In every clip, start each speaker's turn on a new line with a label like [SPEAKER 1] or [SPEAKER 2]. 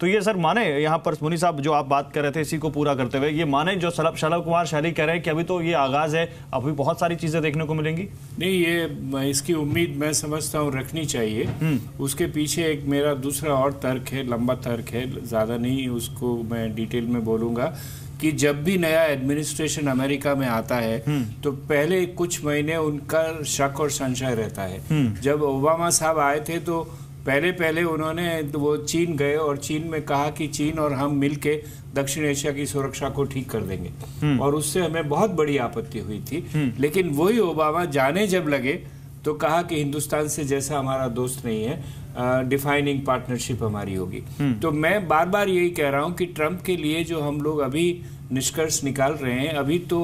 [SPEAKER 1] तो ये सर माने यहाँ पर मुनी साहब जो आप बात कर रहे थे इसी को पूरा करते हुए, ये माने जो शलभ कुमार शैली कह रहे हैं कि अभी तो ये आगाज है, अभी बहुत सारी चीजें देखने को मिलेंगी?
[SPEAKER 2] नहीं, ये इसकी उम्मीद मैं समझता हूँ रखनी चाहिए। उसके पीछे एक मेरा दूसरा और तर्क है, लंबा तर्क है, ज्यादा नहीं उसको मैं डिटेल में बोलूंगा कि जब भी नया एडमिनिस्ट्रेशन अमेरिका में आता है तो पहले कुछ महीने उनका शक और संशय रहता है। जब ओबामा साहब आए थे तो पहले उन्होंने वो चीन गए और चीन में कहा कि चीन और हम मिलके दक्षिण एशिया की सुरक्षा को ठीक कर देंगे, और उससे हमें बहुत बड़ी आपत्ति हुई थी। लेकिन वही ओबामा जाने जब लगे तो कहा कि हिंदुस्तान से जैसा हमारा दोस्त नहीं है, डिफाइनिंग पार्टनरशिप हमारी होगी। तो मैं बार बार यही कह रहा हूं कि ट्रंप के लिए जो हम लोग अभी निष्कर्ष निकाल रहे हैं, अभी तो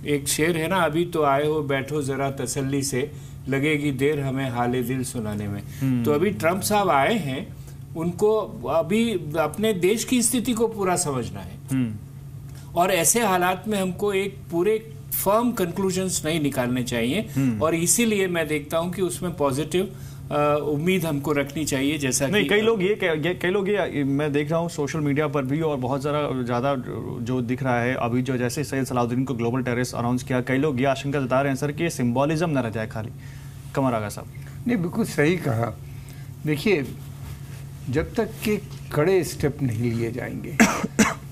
[SPEAKER 2] एक शेर है ना, अभी तो आए हो बैठो जरा तसल्ली से, लगेगी देर हमें हाले दिल सुनाने में। तो अभी ट्रंप साहब आए हैं, उनको अभी अपने देश की स्थिति को पूरा समझना है, और ऐसे हालात में हमको एक पूरे फर्म कंक्लूजन्स नहीं निकालने चाहिए, और इसीलिए मैं देखता हूं कि उसमें पॉजिटिव उम्मीद हमको रखनी चाहिए। जैसा
[SPEAKER 1] नहीं, कई लोग ये मैं देख रहा हूँ सोशल मीडिया पर भी, और बहुत ज़्यादा जो दिख रहा है अभी, जो जैसे सैयद सलाउद्दीन को ग्लोबल टेररिस्ट अनाउंस किया, कई लोग ये आशंका जता रहे हैं सर कि ये सिंबॉलिज्म न रह जाए खाली। कमर आगा साहब।
[SPEAKER 3] नहीं, बिल्कुल सही कहा। देखिए, जब तक के कड़े स्टेप नहीं लिए जाएंगे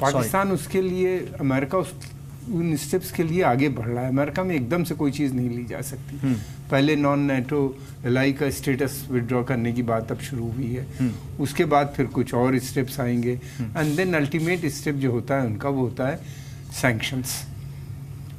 [SPEAKER 3] पाकिस्तान उसके लिए, अमेरिका उन स्टेप्स के लिए आगे बढ़ रहा है। अमेरिका में एकदम से कोई चीज़ नहीं ली जा सकती। पहले नॉन नेटो एलाई का स्टेटस विड्रॉ करने की बात अब शुरू हुई है, उसके बाद फिर कुछ और स्टेप्स आएंगे, एंड देन अल्टीमेट स्टेप जो होता है उनका वो होता है सैंक्शंस।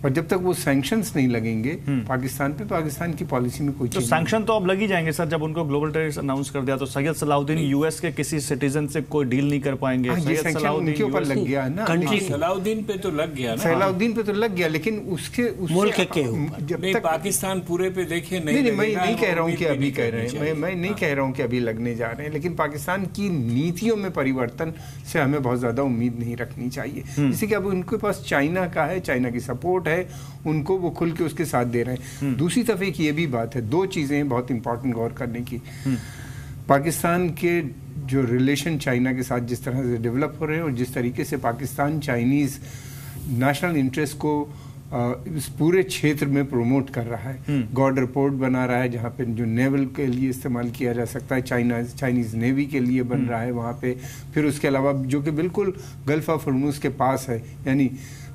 [SPEAKER 3] और जब तक वो सैंक्शंस नहीं लगेंगे पाकिस्तान पे, पाकिस्तान की पॉलिसी में कोई
[SPEAKER 1] तो सैंक्शन तो अब लग ही जाएंगे सर। जब उनको ग्लोबल टेररिस्ट अनाउंस कर दिया तो सैयद सलाउद्दीन यूएस के किसी सिटीजन से कोई डील नहीं कर पाएंगे।
[SPEAKER 3] सैयद सलाउद्दीन के ऊपर लग गया ना,
[SPEAKER 2] सलाउद्दीन पे तो लग गया ना,
[SPEAKER 3] सलाउद्दीन पे तो लग गया, लेकिन उसके
[SPEAKER 2] मुल्क के जब तक पाकिस्तान पूरे पे देखिए
[SPEAKER 3] नहीं, मैं नहीं कह रहा हूँ कि अभी कह रहे हैं, मैं नहीं कह रहा हूँ कि अभी लगने जा रहे हैं, लेकिन पाकिस्तान की नीतियों में परिवर्तन से हमें बहुत ज्यादा उम्मीद नहीं रखनी चाहिए। जैसे कि अब उनके पास चाइना का है, चाइना की सपोर्ट है, उनको वो खुल के उसके साथ दे रहे हैं। दूसरी तरफ एक ये भी बात है, दो चीजें बहुत इंपॉर्टेंट गौर करने की। पाकिस्तान के जो रिलेशन चाइना के साथ जिस तरह से डेवलप हो रहे हैं, और जिस तरीके से पाकिस्तान चाइनीज नेशनल इंटरेस्ट को इस पूरे क्षेत्र में प्रमोट कर रहा है, गॉड रिपोर्ट बना रहा है जहाँ पे जो नेवल के लिए इस्तेमाल किया जा सकता है, चाइनीज नेवी के लिए बन रहा है वहाँ पे। फिर उसके अलावा जो कि बिल्कुल गल्फ ऑफ हॉर्मुज़ के पास है, यानी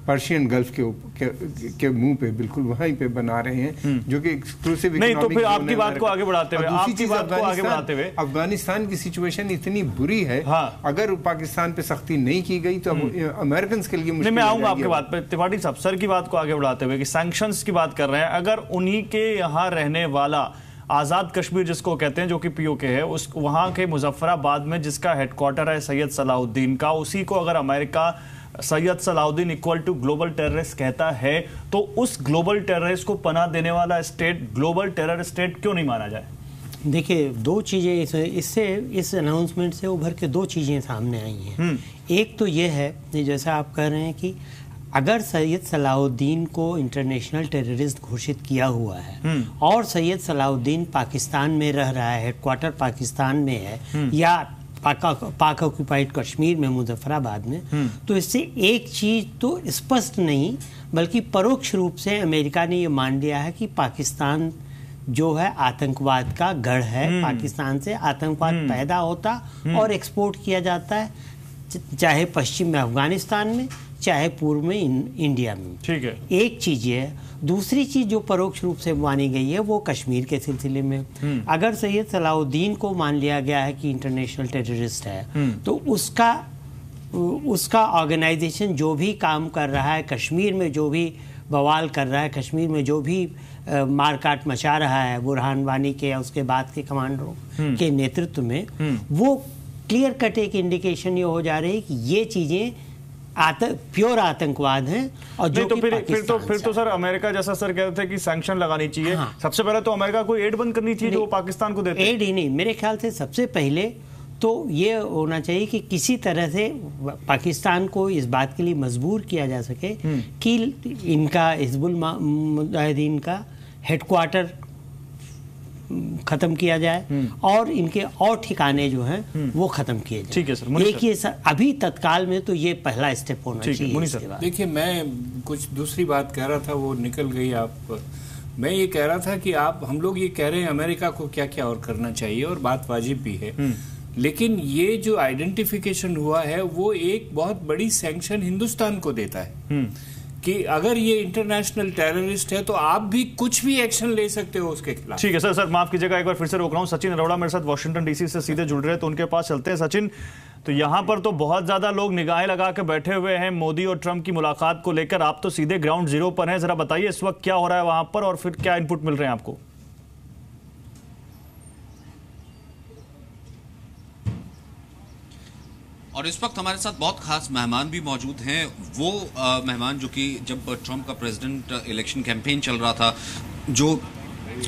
[SPEAKER 3] पर्शियन गल्फ के मुंह पे, बिल्कुल वहीं पे बना रहे हैं, जो कि एक्सक्लूसिव
[SPEAKER 1] नहीं। तो फिर आपकी बात को आगे बढ़ाते हुए
[SPEAKER 3] अफगानिस्तान की सिचुएशन इतनी बुरी है, अगर पाकिस्तान पे सख्ती नहीं की गई तो अमेरिकन के लिए मुश्किल।
[SPEAKER 1] मैं आऊंगा आपके बात पे। त्रिपाठी साहब, सर की बात को आगे बढ़ाते हुए कि सैंक्शंस की बात कर रहे हैं, अगर उन्हीं के यहाँ रहने वाला आज़ाद कश्मीर जिसको कहते हैं, जो कि पीओके है, उस वहाँ के मुजफ्फराबाद में जिसका हेडक्वार्टर है सैयद सलाउद्दीन का, उसी को अगर America Syed Salahuddin equal to global terrorist कहता है, तो उस ग्लोबल टेररिस्ट को पनाह देने वाला स्टेट ग्लोबल टेरर स्टेट क्यों नहीं माना जाए?
[SPEAKER 4] देखिए, दो चीज़ें इससे, इस अनाउंसमेंट से उभर के दो चीज़ें सामने आई हैं। एक तो ये है, जैसा आप कह रहे हैं कि अगर सैयद सलाउद्दीन को इंटरनेशनल टेररिस्ट घोषित किया हुआ है और सैयद सलाउद्दीन पाकिस्तान में रह रहा है, हेडक्वार्टर पाकिस्तान में है या पाक ऑक्यूपाइड कश्मीर में, मुजफ्फराबाद में, तो इससे एक चीज तो स्पष्ट नहीं बल्कि परोक्ष रूप से अमेरिका ने ये मान लिया है कि पाकिस्तान जो है आतंकवाद का गढ़ है। पाकिस्तान से आतंकवाद पैदा होता और एक्सपोर्ट किया जाता है, चाहे पश्चिम में अफगानिस्तान में, चाहे पूर्व में इंडिया में।
[SPEAKER 1] ठीक है,
[SPEAKER 4] एक चीज ये है। दूसरी चीज जो परोक्ष रूप से मानी गई है वो कश्मीर के सिलसिले में, अगर सैयद सलाउद्दीन को मान लिया गया है कि इंटरनेशनल टेररिस्ट है, तो उसका ऑर्गेनाइजेशन जो भी काम कर रहा है, कश्मीर में जो भी बवाल कर रहा है, कश्मीर में जो भी मारकाट मचा रहा है बुरहान वानी के या उसके बाद के कमांडरों के नेतृत्व में, वो क्लियर कट एक इंडिकेशन ये हो जा रही है कि ये चीजें प्योर आतंकवाद हैं। और जो
[SPEAKER 1] तो फिर तो सर अमेरिका जैसा सर कहते थे कि सैंक्शन लगानी चाहिए। सबसे पहले तो अमेरिका को एड बंद करनी चाहिए जो पाकिस्तान को देते।
[SPEAKER 4] एड ही नहीं, मेरे ख्याल से सबसे पहले तो ये होना चाहिए कि किसी तरह से पाकिस्तान को इस बात के लिए मजबूर किया जा सके कि इनका हिजबुल मुजाहिदीन का हेडक्वार्टर खत्म किया जाए और इनके और ठिकाने जो हैं वो खत्म किए जाए।
[SPEAKER 1] ठीक है सर।
[SPEAKER 4] एक ये अभी तत्काल में तो ये पहला स्टेप होना चाहिए।
[SPEAKER 2] देखिए, मैं कुछ दूसरी बात कह रहा था, वो निकल गई आप। मैं ये कह रहा था कि हम लोग ये कह रहे हैं अमेरिका को क्या क्या और करना चाहिए, और बात वाजिब भी है, लेकिन ये जो आइडेंटिफिकेशन हुआ है वो एक बहुत बड़ी सैंक्शन हिंदुस्तान को देता है कि अगर ये इंटरनेशनल टेररिस्ट है तो आप भी कुछ भी एक्शन ले सकते हो उसके खिलाफ।
[SPEAKER 1] ठीक है सर। सर माफ कीजिएगा, एक बार फिर से रोक रहा हूं। सचिन अरोड़ा मेरे साथ वाशिंगटन डीसी से सीधे जुड़ रहे हैं, तो उनके पास चलते हैं। सचिन, तो यहां पर तो बहुत ज्यादा लोग निगाहें लगा के बैठे हुए हैं मोदी और ट्रंप की मुलाकात को लेकर। आप तो सीधे ग्राउंड जीरो पर हैं, जरा बताइए इस वक्त क्या हो रहा है वहां पर और फिर क्या इनपुट मिल रहे हैं आपको?
[SPEAKER 5] और इस वक्त हमारे साथ बहुत खास मेहमान भी मौजूद हैं। वो मेहमान जो कि जब ट्रंप का प्रेसिडेंट इलेक्शन कैंपेन चल रहा था, जो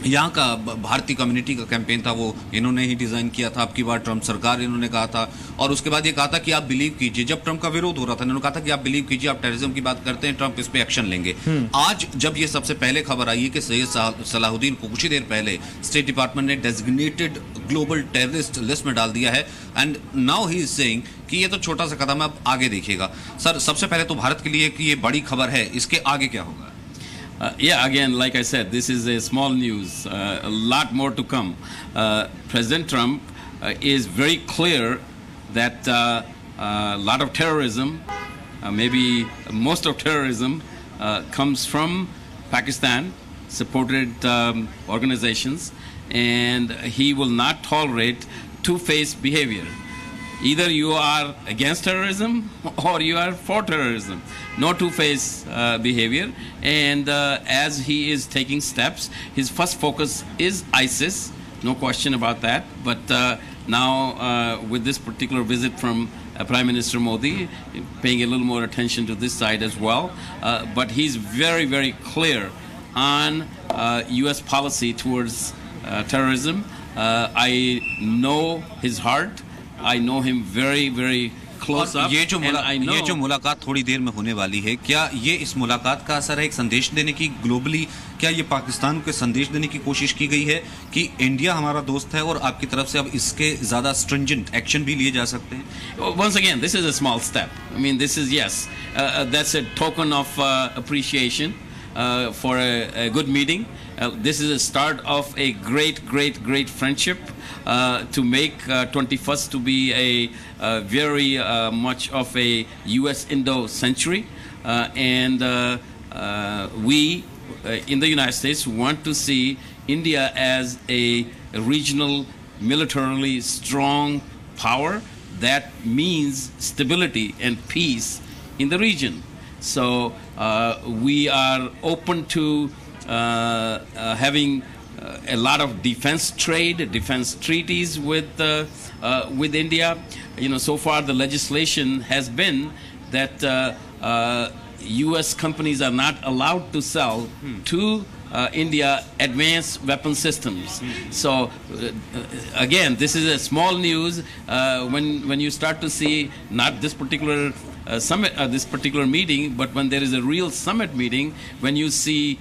[SPEAKER 5] यहाँ का भारतीय कम्युनिटी का कैंपेन था, वो इन्होंने ही डिजाइन किया था। अब की बार ट्रंप सरकार इन्होंने कहा था, और उसके बाद ये कहा था कि आप बिलीव कीजिए, जब ट्रंप का विरोध हो रहा था इन्होंने कहा था कि आप बिलीव कीजिए, आप टेररिज्म की बात करते हैं, ट्रंप इस पे एक्शन लेंगे। आज जब ये सबसे पहले खबर आई है कि सैयद सलाहुद्दीन को कुछ ही देर पहले स्टेट डिपार्टमेंट ने डेजिग्नेटेड ग्लोबल टेररिस्ट लिस्ट में डाल दिया है, and now he is saying कि ये तो छोटा सा कदम है, अब आगे देखिएगा। सर, सबसे पहले तो भारत के लिए कि ये बड़ी खबर है, इसके आगे क्या होगा?
[SPEAKER 6] Yeah, again, like I said, this is a small news. A lot more to come. President Trump is very clear that a lot of terrorism, maybe most of terrorism, comes from Pakistan, supported organizations, and he will not tolerate two-faced behavior. Either you are against terrorism or you are for terrorism. No two-faced behavior. And as he is taking steps, his first focus is ISIS, no question about that. But now with this particular visit from Prime Minister Modi, paying a little more attention to this side as well. But he's very, very clear on U.S. policy towards terrorism. I know his heart. I know him very, very close up.
[SPEAKER 5] ये जो मुलाकात थोड़ी देर में होने वाली है, क्या ये इस मुलाकात का असर है एक संदेश देने की ग्लोबली? क्या ये पाकिस्तान को संदेश देने की कोशिश की गई है कि इंडिया हमारा दोस्त है और आपकी तरफ से अब इसके ज्यादा स्ट्रिंजेंट एक्शन भी लिए जा सकते हैं?
[SPEAKER 6] Once again, this is a small step. I mean, this is, yes, that's a token of appreciation for a good meeting. This is a start of a great friendship. To make 21st to be a very much of a U.S. Indo-century, and we in the United States want to see India as a regional, militarily strong power that means stability and peace in the region. So we are open to having a lot of defense trade, defense treaties with India. You know, so far the legislation has been that U.S. companies are not allowed to sell to India advanced weapon systems. So again, this is a small news. When you start to see not this particular summit, this particular meeting, but when there is a real summit meeting, when you see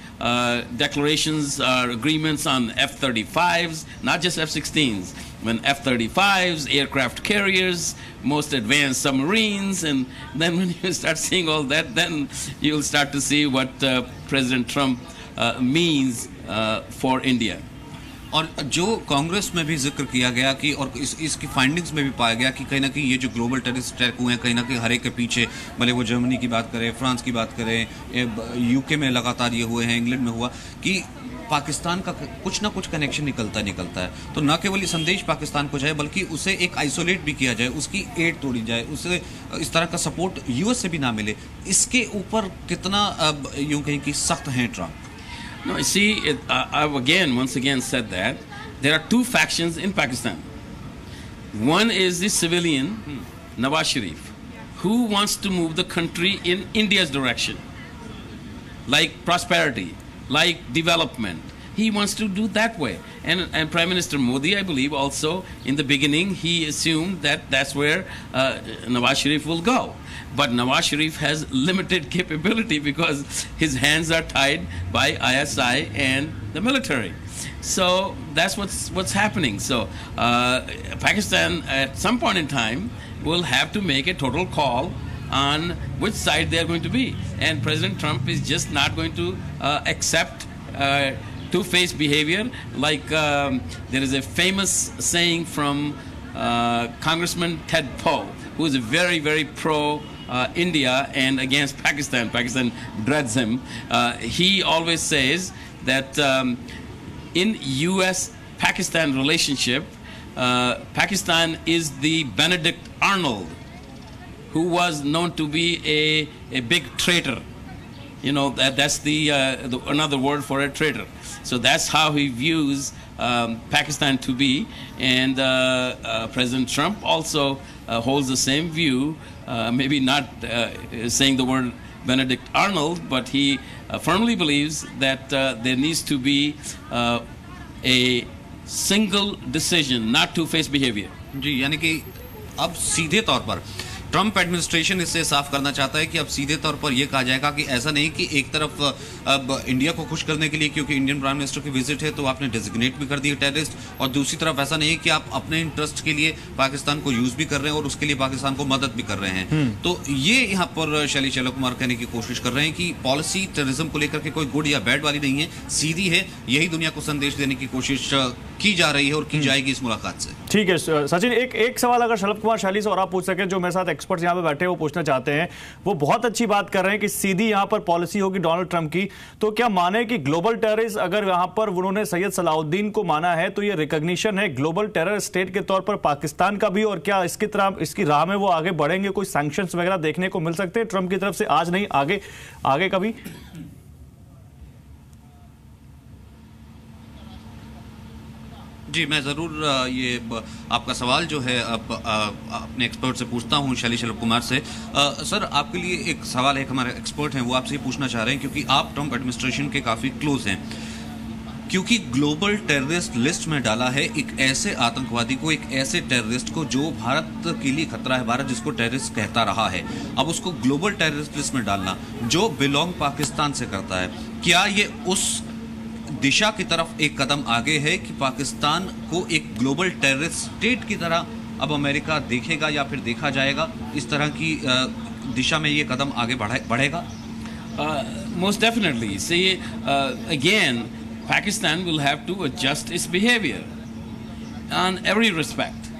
[SPEAKER 6] declarations or agreements on F-35s, not just F-16s, when F-35s, aircraft carriers, most advanced submarines, and then when you start seeing all that, then you'll start to see what President Trump means for India.
[SPEAKER 5] और जो कांग्रेस में भी जिक्र किया गया कि और इसकी फाइंडिंग्स में भी पाया गया कि कहीं ना कहीं ये जो ग्लोबल टेररिस्ट अटैक हुए हैं, कहीं ना कहीं हर एक के पीछे, भले वो जर्मनी की बात करें, फ्रांस की बात करें, यूके में लगातार ये हुए हैं, इंग्लैंड में हुआ, कि पाकिस्तान का कुछ ना कुछ कनेक्शन निकलता है। तो न केवल ये संदेश पाकिस्तान को जाए, बल्कि उसे एक आइसोलेट भी किया जाए, उसकी एड तोड़ी जाए, उसे इस तरह का सपोर्ट यूएस से भी ना मिले। इसके ऊपर कितना यूं कहीं कि सख्त हैं Trump?
[SPEAKER 6] No, you see, I've once again said that there are two factions in Pakistan. One is the civilian, Nawaz Sharif, who wants to move the country in India's direction, like prosperity, like development, he wants to do that way. And Prime Minister Modi, I believe, also in the beginning, he assumed that that's where Nawaz Sharif will go. But Nawaz Sharif has limited capability because his hands are tied by ISI and the military. So that's what's happening. So Pakistan at some point in time will have to make a total call on which side they are going to be. And President Trump is just not going to accept two-faced behavior. Like there is a famous saying from Congressman Ted Poe, who is a very, very pro-India and against Pakistan. Pakistan dreads him. He always says that in U.S.-Pakistan relationship, Pakistan is the Benedict Arnold, who was known to be a big traitor. You know, that's the another word for a traitor. So that's how he views Pakistan to be. And President Trump also holds the same view, maybe not saying the word Benedict Arnold, but he firmly believes that there needs to be a single decision, not two-faced behavior.
[SPEAKER 5] जी, यानी कि अब सीधे तौर पर Trump administration इससे साफ करना चाहता है कि अब सीधे तौर पर यह कहा जाएगा कि ऐसा नहीं कि एक तरफ अब इंडिया को खुश करने के लिए, क्योंकि इंडियन प्राइम मिनिस्टर की विजिट है तो आपने डेजिग्नेट भी कर दिया टेररिस्ट, और दूसरी तरफ ऐसा नहीं कि आप अपने इंटरेस्ट के लिए पाकिस्तान को यूज भी कर रहे हैं और उसके लिए पाकिस्तान को मदद भी कर रहे हैं। तो ये यहाँ पर शैली कुमार कहने की कोशिश कर रहे हैं कि पॉलिसी टेररिज्म को लेकर के कोई गुड या बैड वाली नहीं है, सीधी है। यही दुनिया को संदेश देने की कोशिश की जा रही है और की जाएगी इस मुलाकात से।
[SPEAKER 1] ठीक है सचिन, एक सवाल अगर शलभ कुमार शैली से और आप पूछ सकें, जो मेरे साथ एक्सपर्ट्स यहाँ पे बैठे वो पूछना चाहते हैं। वो बहुत अच्छी बात कर रहे हैं कि सीधी यहाँ पर पॉलिसी होगी डोनाल्ड ट्रंप की, तो क्या माने कि ग्लोबल टेररिस्ट अगर यहाँ पर उन्होंने सैयद सलाउद्दीन को माना है तो ये रिकॉग्निशन है ग्लोबल टेरर स्टेट के तौर पर पाकिस्तान का भी, और क्या इसकी राह में वो आगे बढ़ेंगे? कोई सैंक्शंस वगैरह देखने को मिल सकते हैं ट्रंप की तरफ से? आज नहीं, आगे कभी?
[SPEAKER 5] जी, मैं ज़रूर ये आपका सवाल जो है अपने एक्सपर्ट से पूछता हूँ, शैली कुमार से। सर, आपके लिए एक सवाल है, हमारे एक्सपर्ट हैं वो आपसे पूछना चाह रहे हैं, क्योंकि आप ट्रंप एडमिनिस्ट्रेशन के काफ़ी क्लोज हैं, क्योंकि ग्लोबल टेररिस्ट लिस्ट में डाला है एक ऐसे आतंकवादी को, एक ऐसे टेररिस्ट को जो भारत के लिए खतरा है, भारत जिसको टेररिस्ट कहता रहा है, अब उसको ग्लोबल टेररिस्ट लिस्ट में डालना, जो बिलोंग पाकिस्तान से करता है, क्या ये उस दिशा की तरफ एक कदम आगे है कि पाकिस्तान को एक ग्लोबल टेररिस्ट स्टेट की तरह अब अमेरिका देखेगा या फिर देखा जाएगा? इस तरह की दिशा में ये कदम आगे बढ़ेगा?
[SPEAKER 6] Most definitely. See, again, Pakistan will have to adjust its behavior on every respect.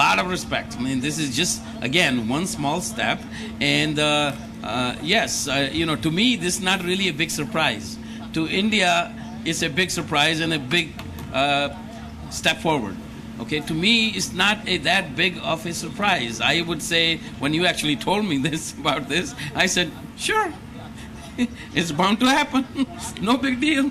[SPEAKER 6] Lot of respect. I mean, this is just, again, one small step. And yes, to me, this is not really a big surprise. To India, it's a big surprise and a big step forward. Okay, to me, it's not that big of a surprise. I would say, when you actually told me about this, I said, sure, it's bound to happen. No big deal.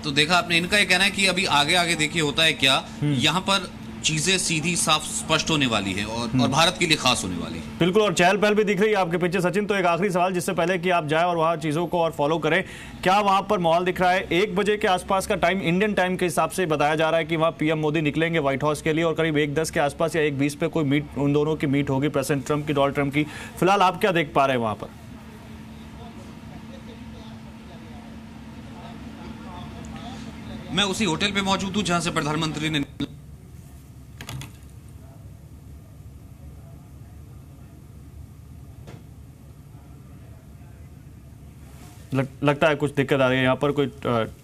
[SPEAKER 5] तो देखा आपने, इनका ये कहना है कि अभी आगे देखिए होता है क्या, यहाँ पर चीजें सीधी साफ स्पष्ट होने वाली है और भारत के लिए खास होने वाली है।
[SPEAKER 1] बिल्कुल, और चहल पहल भी दिख रही है आपके पीछे। सचिन, तो एक आखिरी सवाल, जिससे पहले कि आप जाए और वहां चीजों को और फॉलो करें, क्या वहां पर माहौल दिख रहा है? 1 बजे के आसपास का टाइम इंडियन टाइम के हिसाब से बताया जा रहा है कि वहां पीएम मोदी निकलेंगे व्हाइट हाउस के लिए, और करीब 1:10 के आसपास या 1:20 पे कोई मीट, उन दोनों की मीट होगी, प्रेसिडेंट ट्रंप की, डोनाल्ड ट्रंप की। फिलहाल आप क्या देख पा रहे हैं वहां पर?
[SPEAKER 5] मैं उसी होटल पे मौजूद हूं जहां से प्रधानमंत्री ने
[SPEAKER 1] लगता है कुछ दिक्कत आ रही है यहाँ पर, कोई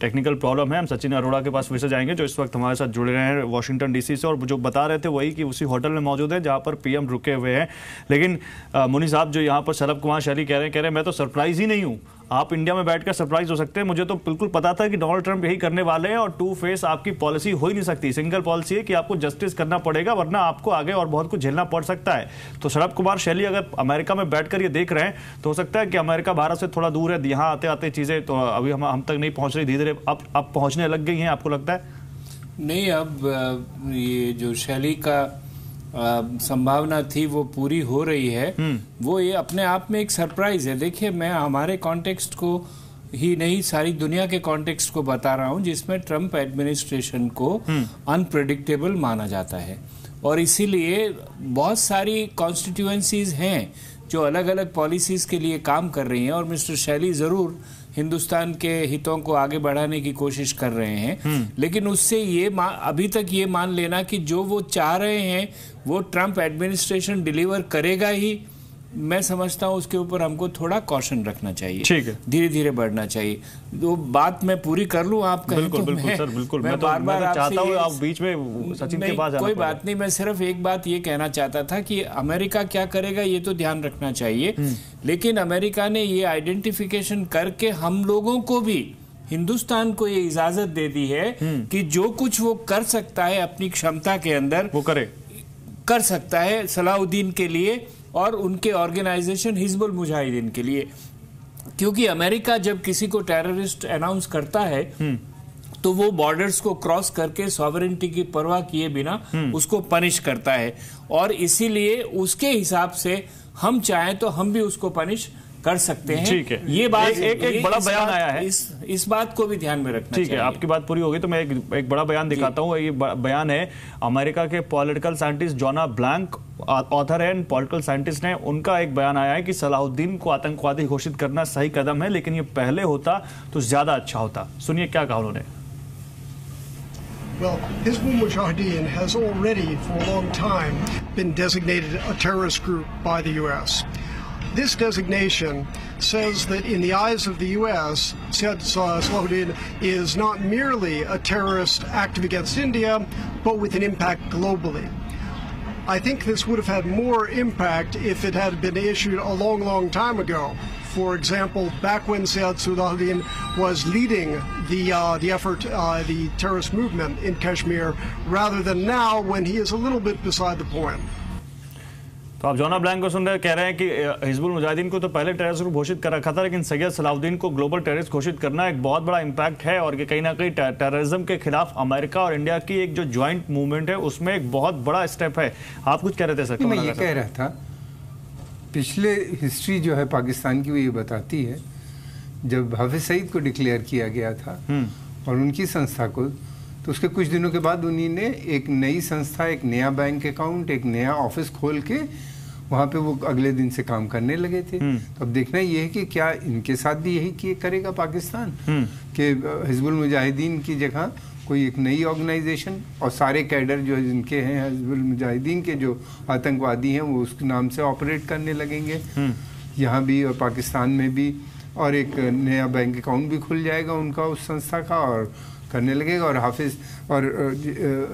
[SPEAKER 1] टेक्निकल प्रॉब्लम है। हम सचिन अरोड़ा के पास फिर से जाएंगे, जो इस वक्त हमारे साथ जुड़े रहे हैं वॉशिंगटन डीसी से, और जो बता रहे थे वही कि उसी होटल में मौजूद है जहाँ पर पीएम रुके हुए हैं। लेकिन मुनि साहब, जो यहाँ पर शलभ कुमार शैली कह रहे हैं मैं तो सरप्राइज ही नहीं हूँ। आप इंडिया में बैठकर सरप्राइज हो सकते हैं, मुझे तो बिल्कुल पता था कि डोनाल्ड ट्रंप यही करने वाले हैं, और टू फेस आपकी पॉलिसी हो ही नहीं सकती। सिंगल पॉलिसी है कि आपको जस्टिस करना पड़ेगा, वरना आपको आगे और बहुत कुछ झेलना पड़ सकता है। तो शलभ कुमार शैली अगर अमेरिका में बैठकर ये देख रहे हैं, तो हो सकता है कि अमेरिका भारत से थोड़ा दूर है, यहाँ आते आते चीजें तो अभी हम तक नहीं पहुंच रही, धीरे धीरे अब पहुंचने लग गई हैं, आपको लगता है?
[SPEAKER 2] नहीं, अब ये जो शैली का संभावना थी वो पूरी हो रही है। वो ये अपने आप में एक सरप्राइज है। देखिए, मैं हमारे कॉन्टेक्स्ट को ही नहीं, सारी दुनिया के कॉन्टेक्स्ट को बता रहा हूं जिसमें ट्रम्प एडमिनिस्ट्रेशन को अनप्रेडिक्टेबल माना जाता है। और इसीलिए बहुत सारी कॉन्स्टिट्यूएंसीज हैं जो अलग अलग पॉलिसीज के लिए काम कर रही हैं, और मिस्टर शैली जरूर हिंदुस्तान के हितों को आगे बढ़ाने की कोशिश कर रहे हैं, लेकिन उससे ये अभी तक ये मान लेना कि जो वो चाह रहे हैं वो ट्रम्प एडमिनिस्ट्रेशन डिलीवर करेगा ही, मैं समझता हूँ उसके ऊपर हमको थोड़ा कॉशन रखना चाहिए। ठीक है, धीरे धीरे बढ़ना चाहिए। तो बात मैं पूरी कर लूँ आप कहें
[SPEAKER 1] बिल्कुल,
[SPEAKER 2] तो
[SPEAKER 1] बिल्कुल सर, बिल्कुल। मैं बार-बार चाहता हूँ आप बीच में सचिन के पास
[SPEAKER 2] कोई बात नहीं, मैं सिर्फ एक बात ये कहना चाहता था कि अमेरिका क्या करेगा ये तो ध्यान रखना चाहिए, लेकिन अमेरिका ने ये आइडेंटिफिकेशन करके हम लोगों को भी, हिंदुस्तान को ये इजाजत दे दी है कि जो कुछ वो कर सकता है अपनी क्षमता के अंदर वो कर सकता है सलाउद्दीन के लिए और उनके ऑर्गेनाइजेशन हिजबुल मुजाहिदीन के लिए। क्योंकि अमेरिका जब किसी को टेररिस्ट अनाउंस करता है तो वो बॉर्डर्स को क्रॉस करके सॉवरेनिटी की परवाह किए बिना उसको पनिश करता है, और इसीलिए उसके हिसाब से हम चाहें तो हम भी उसको पनिश कर सकते हैं।
[SPEAKER 1] ठीक है,
[SPEAKER 2] ये बात
[SPEAKER 1] एक बड़ा बयान आया है,
[SPEAKER 2] इस बात को भी ध्यान में रखना चाहिए।
[SPEAKER 1] ठीक है, आपकी बात पूरी होगी तो मैं एक बड़ा बयान दिखाता हूँ। ये बयान है अमेरिका के political scientist Jonah Blank, author and political scientist ने, उनका एक बयान आया है कि सलाउद्दीन को आतंकवादी घोषित करना सही कदम है, लेकिन ये पहले होता तो ज्यादा अच्छा होता। सुनिए क्या कहा उन्होंने।
[SPEAKER 7] Well, Hizbul Mujahideen has already for a long time been designated a terrorist group by the U.S. This designation says that in the eyes of the U.S., Said Salahuddin is not merely a terrorist active against India, but with an impact globally. I think this would have had more impact if it had been issued a long, long time ago. For example, back when Said Salahuddin was leading the effort, the terrorist movement in Kashmir, rather than now when he is a little bit beside the point.
[SPEAKER 1] तो आप जोना blank को सुन रहे, कह रहे हैं कि हिजबुल मुजाहिदीन को तो पहले टेररिस्ट ग्रुप घोषित कर रखा था, लेकिन सैयद सलाउद्दीन को ग्लोबल टेररिस्ट घोषित करना एक बहुत बड़ा इंपैक्ट है, और ये कहीं ना कहीं टेररिज्म के खिलाफ अमेरिका और इंडिया की एक जो ज्वाइंट मूवमेंट है उसमें एक बहुत बड़ा स्टेप है। आप कुछ कह रहे थे सर?
[SPEAKER 3] मैं ये कह रहा था, पिछले हिस्ट्री जो है पाकिस्तान की वो ये बताती है, जब हाफिज सईद को डिक्लेयर किया गया था और उनकी संस्था को, तो उसके कुछ दिनों के बाद उन्हीं ने एक नई संस्था, एक नया बैंक अकाउंट, एक नया ऑफिस खोल के वहाँ पे वो अगले दिन से काम करने लगे थे। तो अब देखना ये है कि क्या इनके साथ भी यही करेगा पाकिस्तान, कि हिजबुल मुजाहिदीन की जगह कोई एक नई ऑर्गेनाइजेशन और सारे कैडर जो जिनके हैं हिजबुल मुजाहिदीन के जो आतंकवादी हैं वो उसके नाम से ऑपरेट करने लगेंगे यहाँ भी और पाकिस्तान में भी, और एक नया बैंक अकाउंट भी खुल जाएगा उनका उस संस्था का और करने लगेगा। और हाफिज और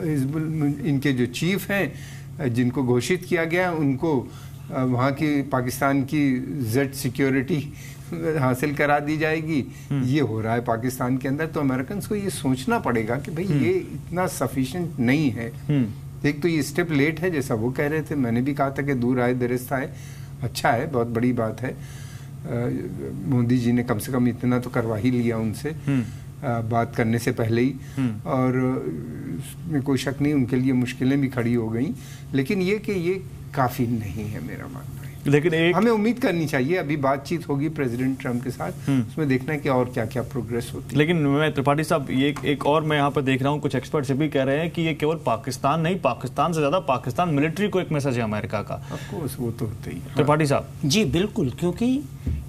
[SPEAKER 3] हिजबुल इनके जो चीफ हैं जिनको घोषित किया गया उनको वहाँ की पाकिस्तान की जेड सिक्योरिटी हासिल करा दी जाएगी। ये हो रहा है पाकिस्तान के अंदर। तो अमेरिकन को ये सोचना पड़ेगा कि भाई ये इतना सफिशिएंट नहीं है। एक तो ये स्टेप लेट है जैसा वो कह रहे थे, मैंने भी कहा था कि दूर आए दुरुस्त आए, अच्छा है, बहुत बड़ी बात है। मोदी जी ने कम से कम इतना तो करवा ही लिया उनसे बात करने से पहले ही, और में कोई शक नहीं उनके लिए मुश्किलें भी खड़ी हो गई, लेकिन ये कि ये काफ़ी नहीं है मेरा मानना है।
[SPEAKER 1] लेकिन
[SPEAKER 3] हमें उम्मीद करनी चाहिए, अभी बातचीत होगी प्रेसिडेंट ट्रम्प के साथ, उसमें देखना है कि और क्या क्या प्रोग्रेस होती है।
[SPEAKER 1] लेकिन मैं त्रिपाठी साहब ये एक और मैं यहाँ पर देख रहा हूँ, कुछ एक्सपर्ट्स भी कह रहे हैं कि ये केवल पाकिस्तान नहीं, पाकिस्तान से ज्यादा पाकिस्तान मिलिट्री को एक मैसेज है अमेरिका का।
[SPEAKER 3] ऑफ कोर्स वो तो होता ही।
[SPEAKER 1] त्रिपाठी साहब
[SPEAKER 4] जी बिल्कुल,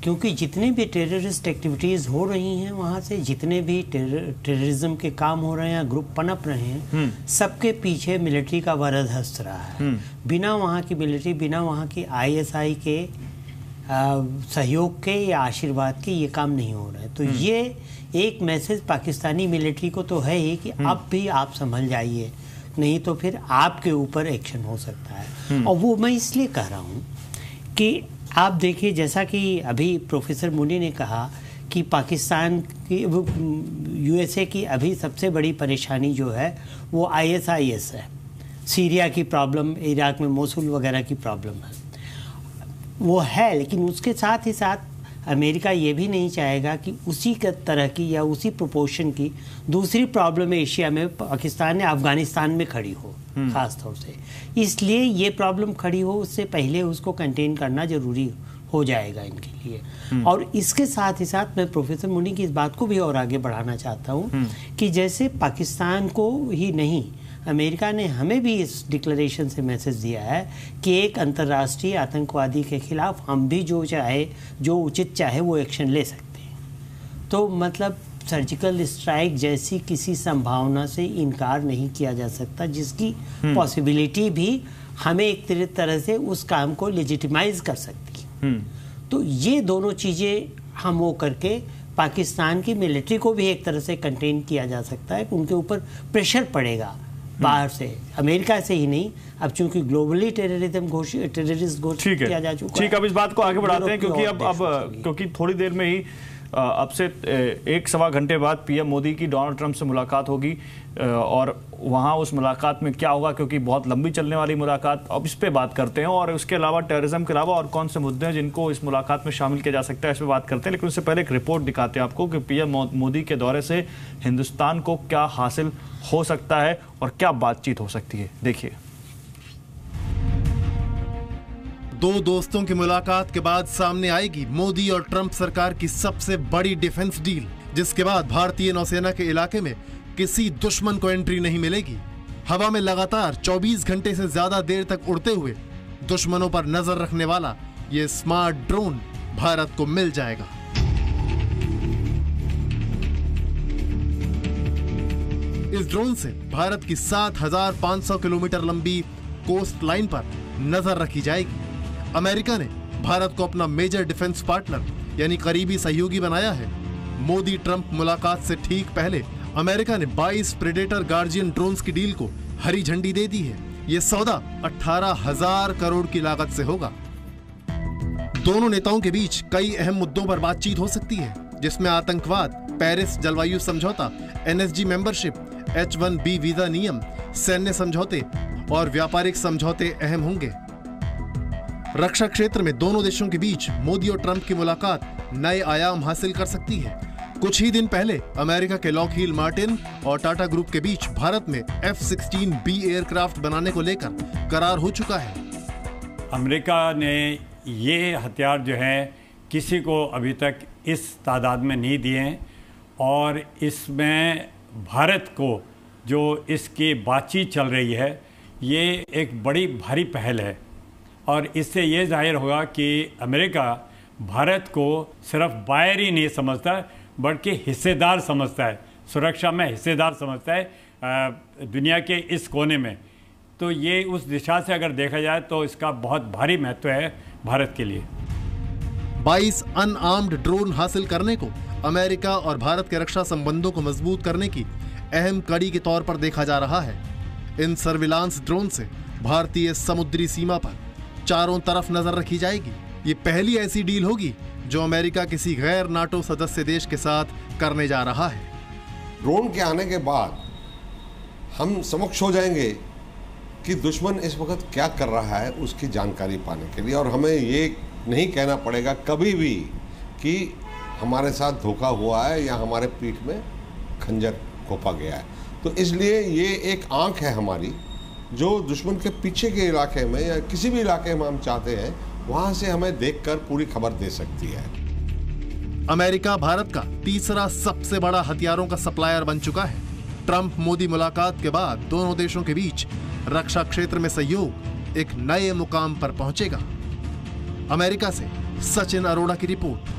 [SPEAKER 4] क्योंकि जितने भी टेररिस्ट एक्टिविटीज हो रही हैं वहाँ से, जितने भी टेररिज्म के काम हो रहे हैं, ग्रुप पनप रहे हैं, सबके पीछे मिलिट्री का वरद हस्त रहा है। बिना वहाँ की मिलिट्री, बिना वहाँ की ISI के सहयोग के या आशीर्वाद के ये काम नहीं हो रहा है। तो ये एक मैसेज पाकिस्तानी मिलिट्री को तो है ही कि अब भी आप संभल जाइए, नहीं तो फिर आपके ऊपर एक्शन हो सकता है। और वो मैं इसलिए कह रहा हूँ कि आप देखिए, जैसा कि अभी प्रोफेसर मुनी ने कहा कि पाकिस्तान की USA की अभी सबसे बड़ी परेशानी जो है वो ISIS है, सीरिया की प्रॉब्लम, इराक में मोसुल वगैरह की प्रॉब्लम है, वो है। लेकिन उसके साथ ही साथ अमेरिका ये भी नहीं चाहेगा कि उसी तरह की या उसी प्रोपोर्शन की दूसरी प्रॉब्लम एशिया में पाकिस्तान या अफगानिस्तान में खड़ी हो, खास तौर से। इसलिए ये प्रॉब्लम खड़ी हो उससे पहले उसको कंटेन करना जरूरी हो जाएगा इनके लिए। और इसके साथ ही साथ मैं प्रोफेसर मुनी की इस बात को भी और आगे बढ़ाना चाहता हूँ कि जैसे पाकिस्तान को ही नहीं, अमेरिका ने हमें भी इस डिक्लेरेशन से मैसेज दिया है कि एक अंतर्राष्ट्रीय आतंकवादी के खिलाफ हम भी जो चाहे, जो उचित चाहे वो एक्शन ले सकते हैं। तो मतलब सर्जिकल स्ट्राइक जैसी किसी संभावना से इनकार नहीं किया जा सकता, जिसकी पॉसिबिलिटी भी हमें एक तरह से उस काम को लेजिटिमाइज कर सकती है। तो ये दोनों चीज़ें हम वो करके पाकिस्तान की मिलिट्री को भी एक तरह से कंटेन किया जा सकता है, उनके ऊपर प्रेशर पड़ेगा बाहर से, अमेरिका से ही नहीं, अब चूंकि ग्लोबली टेररिस्ट घोषित किया जा चुका है।
[SPEAKER 1] ठीक, अब इस बात को आगे बढ़ाते हैं क्योंकि अब क्योंकि थोड़ी देर में ही अब से 1-1.25 घंटे बाद पीएम मोदी की डोनाल्ड ट्रंप से मुलाकात होगी और वहां उस मुलाकात में क्या होगा, क्योंकि बहुत लंबी चलने वाली मुलाकात, अब इस पे बात करते हैं। और उसके अलावा टेररिज्म के अलावा और कौन से मुद्दे हैं जिनको इस मुलाकात में शामिल किया जा सकता है, इस पर बात करते हैं। लेकिन उससे पहले एक रिपोर्ट दिखाते हैं आपको कि पीएम मोदी के दौरे से हिंदुस्तान को क्या हासिल हो सकता है और क्या बातचीत हो सकती है, देखिए।
[SPEAKER 8] दो दोस्तों की मुलाकात के बाद सामने आएगी मोदी और ट्रंप सरकार की सबसे बड़ी डिफेंस डील, जिसके बाद भारतीय नौसेना के इलाके में किसी दुश्मन को एंट्री नहीं मिलेगी। हवा में लगातार 24 घंटे से ज्यादा देर तक उड़ते हुए दुश्मनों पर नजर रखने वाला ये स्मार्ट ड्रोन भारत को मिल जाएगा। इस ड्रोन से भारत की 7,500 किलोमीटर लंबी कोस्ट लाइन पर नजर रखी जाएगी। अमेरिका ने भारत को अपना मेजर डिफेंस पार्टनर यानी करीबी सहयोगी बनाया है। मोदी ट्रंप मुलाकात से ठीक पहले अमेरिका ने 22 प्रेडेटर गार्जियन ड्रोन्स की डील को हरी झंडी दे दी है। यह सौदा 18,000 करोड़ की लागत से होगा। दोनों नेताओं के बीच कई अहम मुद्दों पर बातचीत हो सकती है, जिसमें आतंकवाद, पेरिस जलवायु समझौता, NSG मेंबरशिप, H-1B वीजा नियम, सैन्य समझौते और व्यापारिक समझौते अहम होंगे। रक्षा क्षेत्र में दोनों देशों के बीच मोदी और ट्रंप की मुलाकात नए आयाम हासिल कर सकती है। कुछ ही दिन पहले अमेरिका के लॉकहीड मार्टिन और टाटा ग्रुप के बीच भारत में F-16B एयरक्राफ्ट बनाने को लेकर करार हो चुका है।
[SPEAKER 9] अमेरिका ने ये हथियार जो है किसी को अभी तक इस तादाद में नहीं दिए हैं और इसमें भारत को जो इसकी बातचीत चल रही है ये एक बड़ी भारी पहल है और इससे ये जाहिर होगा कि अमेरिका भारत को सिर्फ बायर ही नहीं समझता बल्कि हिस्सेदार समझता है, सुरक्षा में हिस्सेदार समझता है दुनिया के इस कोने में। तो ये उस दिशा से अगर देखा जाए तो इसका बहुत भारी महत्व है भारत के लिए।
[SPEAKER 8] 22 अनआर्म्ड ड्रोन हासिल करने को अमेरिका और भारत के रक्षा संबंधों को मजबूत करने की अहम कड़ी के तौर पर देखा जा रहा है। इन सर्विलांस ड्रोन से भारतीय समुद्री सीमा पर चारों तरफ नजर रखी जाएगी। ये पहली ऐसी डील होगी जो अमेरिका किसी गैर नाटो सदस्य देश के साथ करने जा रहा है।
[SPEAKER 10] ड्रोन के आने के बाद हम समक्ष हो जाएंगे कि दुश्मन इस वक्त क्या कर रहा है उसकी जानकारी पाने के लिए, और हमें ये नहीं कहना पड़ेगा कभी भी कि हमारे साथ धोखा हुआ है या हमारे पीठ में खंजर घोंपा गया है। तो इसलिए ये एक आंख है हमारी जो दुश्मन के पीछे के इलाके में या किसी भी इलाके में हम चाहते हैं वहां से हमें देखकर पूरी खबर दे सकती है।
[SPEAKER 8] अमेरिका भारत का तीसरा सबसे बड़ा हथियारों का सप्लायर बन चुका है। ट्रंप मोदी मुलाकात के बाद दोनों देशों के बीच रक्षा क्षेत्र में सहयोग एक नए मुकाम पर पहुंचेगा। अमेरिका से सचिन अरोड़ा की रिपोर्ट।